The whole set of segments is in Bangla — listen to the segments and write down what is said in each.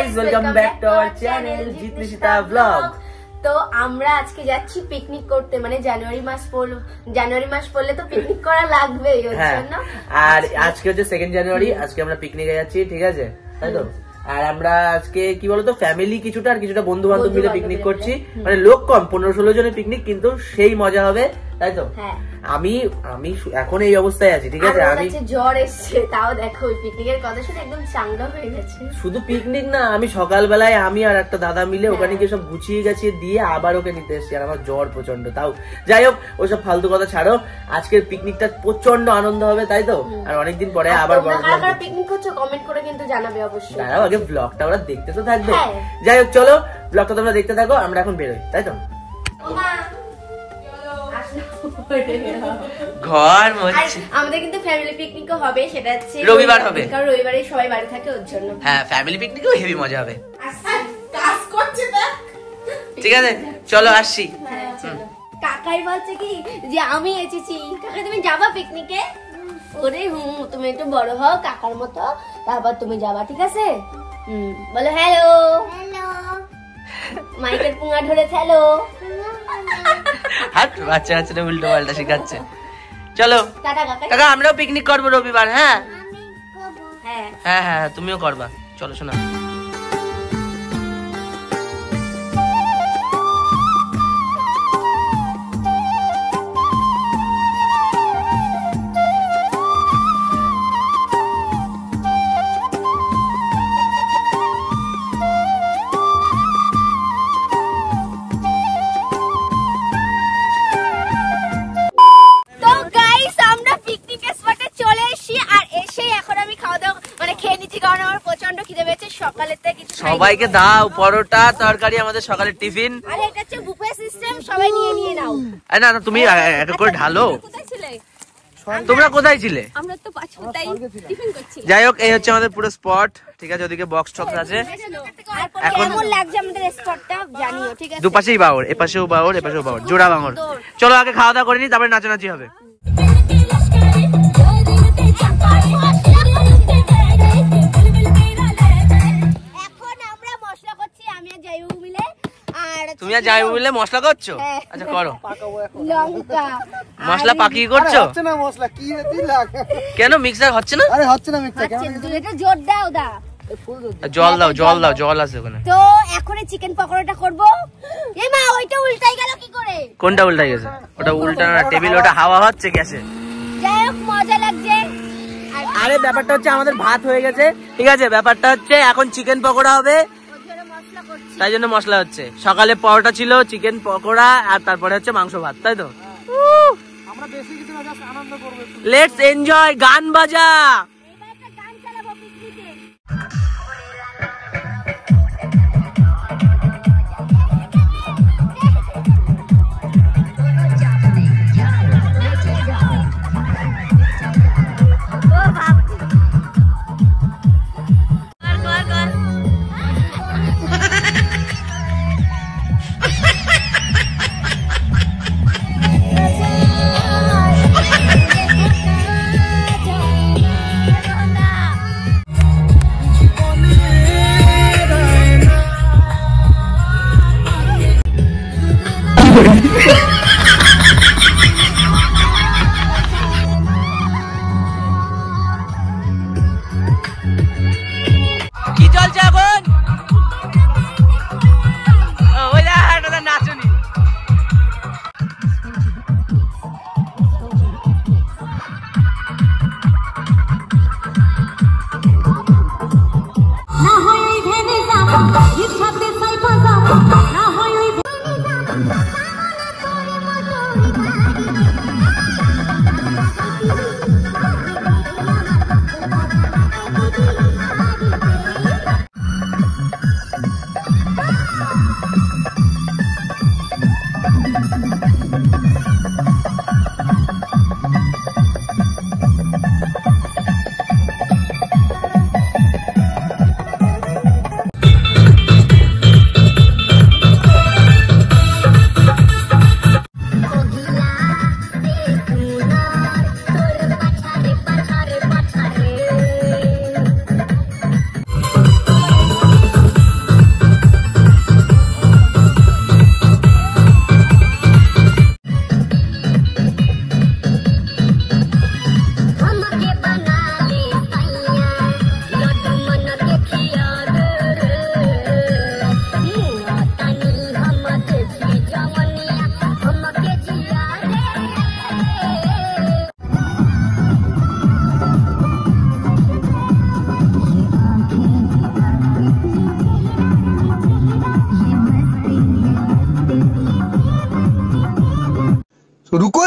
Guys, welcome back to our channel Jeet Nishita blog. তো আমরা আজকে যাচ্ছি পিকনিক করতে, মানে জানুয়ারি মাস পড়লে তো পিকনিক করা লাগবেই। আর আজকে হচ্ছে 2 জানুয়ারি, আজকে আমরা পিকনিকে যাচ্ছি, ঠিক আছে? তাই তো। আর আমরা আজকে কি বলতো ফ্যামিলি কিছুটা আর কিছুটা বন্ধু বান্ধব মিলে পিকনিক করছি, মানে লোক কম, 15-16 জনের পিকনিক, কিন্তু সেই মজা হবে, তাই তো? আমি এখন এই অবস্থায় আছি, ঠিক আছে? আমি জ্বর এসছে, তাও দেখো ওই পিকনিকের কথা শুনে একদম চাঙ্গা হয়ে গেছে। শুধু পিকনিক না, আমি সকালবেলায় আমি আর একটা দাদা মিলে ওখানে গিয়ে সব গুছিয়ে গেছি দিয়ে আবার ওকে নিতে এসেছি, আর আমার জ্বর প্রচন্ড। তাও যাই হোক, ওইসব ফালতু কথা ছাড়ো, আজকের পিকনিকটা প্রচন্ড আনন্দ হবে, তাই তো? আর অনেকদিন পরে আবার পিকনিক করছো, কমেন্ট করে কিন্তু জানাবে অবশ্যই। দাঁড়াও, আগে ব্লগটা ওরা দেখতে তো থাকবে। যাই হোক, চলো ব্লগটা তোমরা দেখতে থাকো, আমরা এখন বেরোই, তাই তো? ঘর মোছছে। আমাদের কিন্তু ফ্যামিলি পিকনিকও হবে, সেটা হচ্ছে রবিবার হবে, কারণ রবিবারে সবাই বাড়ি থাকে, ওর জন্য। হ্যাঁ, ফ্যামিলি পিকনিকও হেভি মজা হবে। কাজ করছে দেখ, ঠিক আছে? চলো আসছি। কাকাই বলছে কি যে আমি এসেছি, কাকা তুমি যাবা পিকনিকে? ওরে তুমি একটু বড় হও কাকার মতো, তারপর তুমি যাবা, ঠিক আছে? বলো হ্যালো হ্যালো, মাইকের পুঙ্গা ধরে হ্যালো। হাত বাচ্চা বাচ্চাটা উল্টো পাল্টা শেখাচ্ছে। চলো কাকা, আমরাও পিকনিক করবো রবিবার। হ্যাঁ হ্যাঁ হ্যাঁ, তুমিও করবা, চলো শোনা। সবাইকে দাও পরোটা তরকারি, আমাদের সকালের টিফিন। আরে এটা হচ্ছে বুফে সিস্টেম, সবাই নিয়ে নাও। না না, তুমি এক করে ঢালো। তোমরা কোথায় ছিলে? আমরা তো পাঁচটায় টিফিন করছি। যাই হোক, এই হচ্ছে আমাদের পুরো স্পট, ঠিক আছে? ওদিকে বক্স টক্স আছে। এখন কেমন লাগছে আমাদের স্পটটা জানিও, ঠিক আছে? দুপাশেই বাওর, এপাশেও বাওর, এপাশেও বাওর, জোড়া বাঙর। চলো আগে খাওয়া দাওয়া করে নি, তারপরে নাচানাচি হবে। তুমি আর যাই মিলে মশলা করছো? আচ্ছা করো, লঙ্কা মশলা পাকিয়ে করছো? হচ্ছে না মশলা, কি দিলাম? কেন মিক্সার হচ্ছে না? আরে হচ্ছে না মিক্সার, কেন? এটা জোর দাও দা, জল দাও, জল দাও, জল আছে ওখানে। তো এখন চিকেন পকোড়াটা করব। এ মা, ওইটা উল্টাই গেল কি করে? কোনটা উল্টাই গেছে? ওটা উল্টা না, টেবিল, ওটা হাওয়া হচ্ছে গ্যাসে। যাই হোক, মজা লাগছে। আরে ব্যাপারটা হচ্ছে আমাদের ভাত হয়ে গেছে, ঠিক আছে? ব্যাপারটা হচ্ছে এখন চিকেন পকোড়া হবে, তাই জন্য মশলা হচ্ছে। সকালে পরোটা ছিল, চিকেন পকোড়া, আর তারপরে হচ্ছে মাংস ভাত, তাই তো? আমরা বেশি কিছু না, জাস্ট আনন্দ করব। লেটস এনজয়, গান বাজা। এবার একটা গান চালাবো পিকনিকে। কি চলছে এখন? ওই না নাচুনি।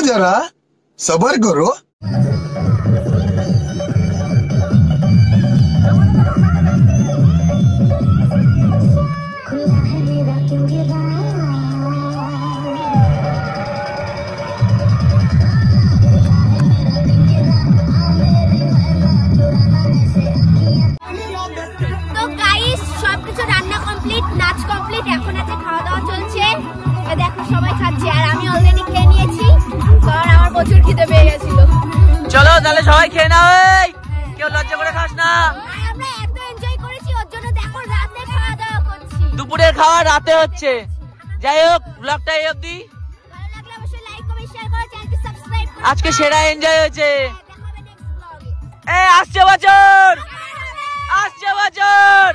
जरा सबर करो। তো গাইস সবকিছু রান্না কমপ্লিট, নাচ কমপ্লিট, এখন আছে খাওয়া দাওয়া চলছে। দেখো সবাই খাচ্ছে আর আমি অলরেডি খেয়ে নিয়েছি, কারণ আমার প্রচুর খিদে পেয়ে গেছিল। চলো তাহলে সবাই খেয়ে নাও, কেউ লজ্জা করে খাস না। আমরা এত এনজয় করেছি, ওর জন্য দেখো রাতে খাওয়া দাওয়া করছি। দুপুরের খাওয়া রাতে হচ্ছে। যাই হোক, ব্লগটা এই অবধি। ভালো লাগলে অবশ্যই লাইক কমেন্ট শেয়ার করো, চ্যানেলটি সাবস্ক্রাইব করো। আজকে সেরা এনজয় হয়েছে। দেখা হবে নেক্সট ব্লগে। আসছে বছর।